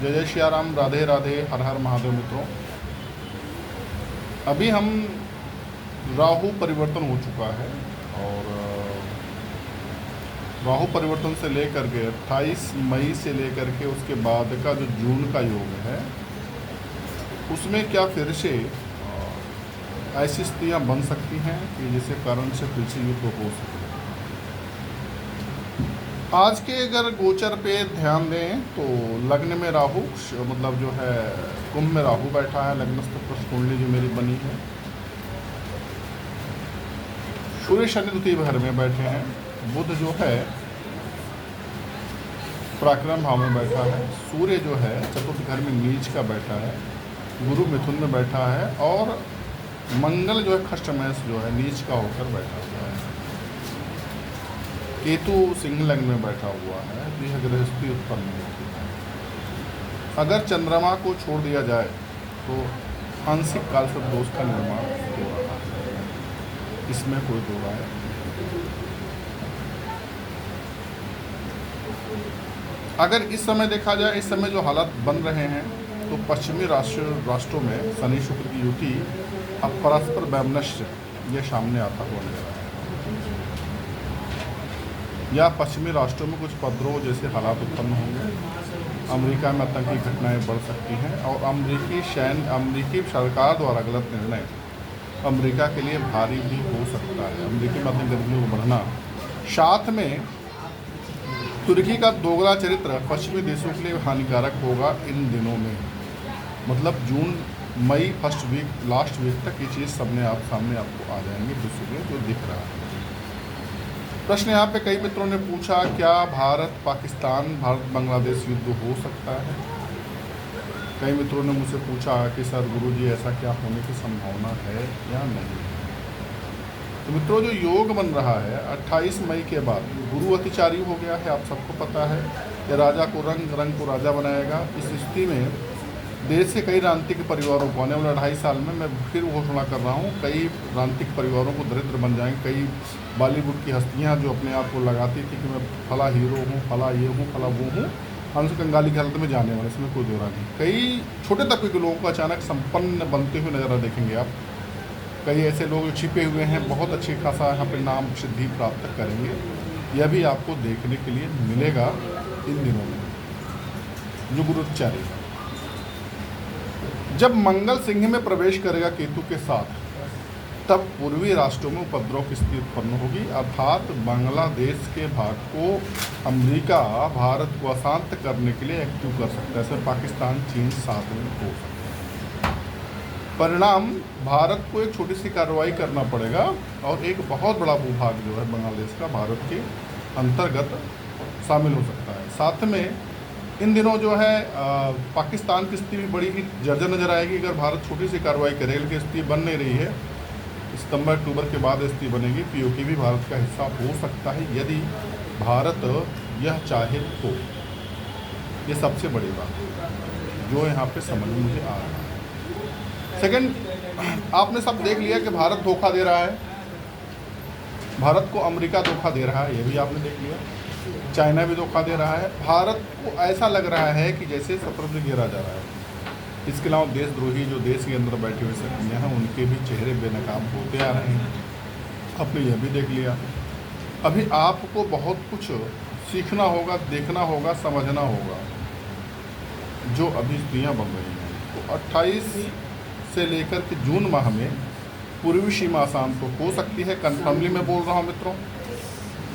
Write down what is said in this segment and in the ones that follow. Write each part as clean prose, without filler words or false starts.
जय जय श्री राम, राधे राधे, हर हर महादेव। मित्रों, अभी हम राहु परिवर्तन हो चुका है और राहु परिवर्तन से लेकर के 28 मई से लेकर के उसके बाद का जो जून का योग है उसमें क्या फिर से ऐसी स्थितियाँ बन सकती हैं कि जिसके कारण से फिर से युद्ध हो सके। आज के अगर गोचर पे ध्यान दें तो लग्न में राहु, मतलब जो है कुंभ में राहु बैठा है, लग्नस्थ पृष्ठ कुंडली जो मेरी बनी है। सूर्य शनि द्वितीय घर में बैठे हैं। बुध जो है पराक्रम भाव में बैठा है। सूर्य जो है चतुर्थ घर में नीच का बैठा है। गुरु मिथुन में बैठा है और मंगल जो है खष्टमेश जो है नीच का होकर बैठा हुआ है। केतु सिंह लग्न में बैठा हुआ है। यह गृहस्थी उत्पन्न होती है। अगर चंद्रमा को छोड़ दिया जाए तो आंशिक काल से दोष का निर्माण होगा, इसमें कोई दो राय नहीं। अगर इस समय देखा जाए, इस समय जो हालात बन रहे हैं तो पश्चिमी राष्ट्रों में शनि शुक्र की युति अब परस्पर वैमनस्य ये सामने आता हुआ नजर आ रहा है। या पश्चिमी राष्ट्रों में कुछ उपद्रव जैसे हालात उत्पन्न होंगे। अमेरिका में आतंकी घटनाएं बढ़ सकती हैं और अमेरिकी सरकार द्वारा गलत निर्णय अमेरिका के लिए भारी भी हो सकता है। अमेरिकी में आतंकी गतिविधियों को बढ़ना, साथ में तुर्की का दोगला चरित्र पश्चिमी देशों के लिए हानिकारक होगा इन दिनों में। मतलब जून मई फर्स्ट वीक, लास्ट वीक तक ये चीज़ सामने आपको आ जाएंगे विश्व में जो दिख रहा है। प्रश्न यहाँ पे कई मित्रों ने पूछा, क्या भारत पाकिस्तान, भारत बांग्लादेश युद्ध हो सकता है? कई मित्रों ने मुझसे पूछा कि सर गुरुजी ऐसा क्या होने की संभावना है या नहीं। तो मित्रों, जो योग बन रहा है 28 मई के बाद, गुरु अतिचारी हो गया है, आप सबको पता है कि राजा को रंग को राजा बनाएगा। इस स्थिति में देश के कई राजनीतिक परिवारों को आने वाले 2.5 साल में मैं फिर घोषणा कर रहा हूँ, कई राजनीतिक परिवारों को दरिद्र बन जाएंगे। कई बॉलीवुड की हस्तियाँ जो अपने आप को लगाती थी कि मैं फला हीरो हूँ, फला ये हूँ, फला वो हूँ, हमसे कंगाली की हालत में जाने वाले, इसमें कोई दौरा नहीं। कई छोटे तबके के लोगों को अचानक संपन्न बनते हुए नज़र देखेंगे आप। कई ऐसे लोग छिपे हुए हैं, बहुत अच्छी खासा यहाँ पर नाम सिद्धि प्राप्त करेंगे। यह भी आपको देखने के लिए मिलेगा इन दिनों में। जो गुरुचारी जब मंगल सिंह में प्रवेश करेगा केतु के साथ, तब पूर्वी राष्ट्रों में उपद्रव की स्थिति उत्पन्न होगी। अर्थात बांग्लादेश के भाग को अमेरिका भारत को अशांत करने के लिए एक्टिव कर सकता है। इसमें पाकिस्तान, चीन साथ में हो सकता है। परिणाम, भारत को एक छोटी सी कार्रवाई करना पड़ेगा और एक बहुत बड़ा भूभाग जो है बांग्लादेश का भारत के अंतर्गत शामिल हो सकता है। साथ में इन दिनों जो है पाकिस्तान की स्थिति भी बड़ी ही जर्जर नजर आएगी अगर भारत छोटी सी कार्रवाई करे। लेकिन स्थिति बन नहीं रही है। सितंबर अक्टूबर के बाद स्थिति बनेगी। पीओके भी भारत का हिस्सा हो सकता है यदि भारत यह चाहे तो। ये सबसे बड़ी बात जो यहाँ पे समझ में मुझे आ रहा है। सेकंड, आपने सब देख लिया कि भारत धोखा दे रहा है, भारत को अमेरिका धोखा दे रहा है, ये भी आपने देख लिया। चाइना भी धोखा दे रहा है। भारत को ऐसा लग रहा है कि जैसे सफर में गिरा जा रहा है। इसके अलावा देशद्रोही जो देश के अंदर बैठे हुए शक्तियाँ हैं, उनके भी चेहरे बेनकाब होते आ रहे हैं। आपने यह भी देख लिया। अभी आपको बहुत कुछ सीखना होगा, देखना होगा, समझना होगा जो अभी स्थितियाँ बन रही हैं। तो 28 से लेकर के जून माह में पूर्वी सीमा अशांत तो हो सकती है। कन्फर्मली मैं बोल रहा हूँ मित्रों,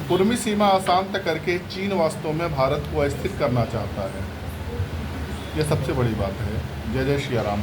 पूर्वी सीमा अशांत करके चीन वास्तव में भारत को अस्थिर करना चाहता है। यह सबसे बड़ी बात है। जय जय श्री राम।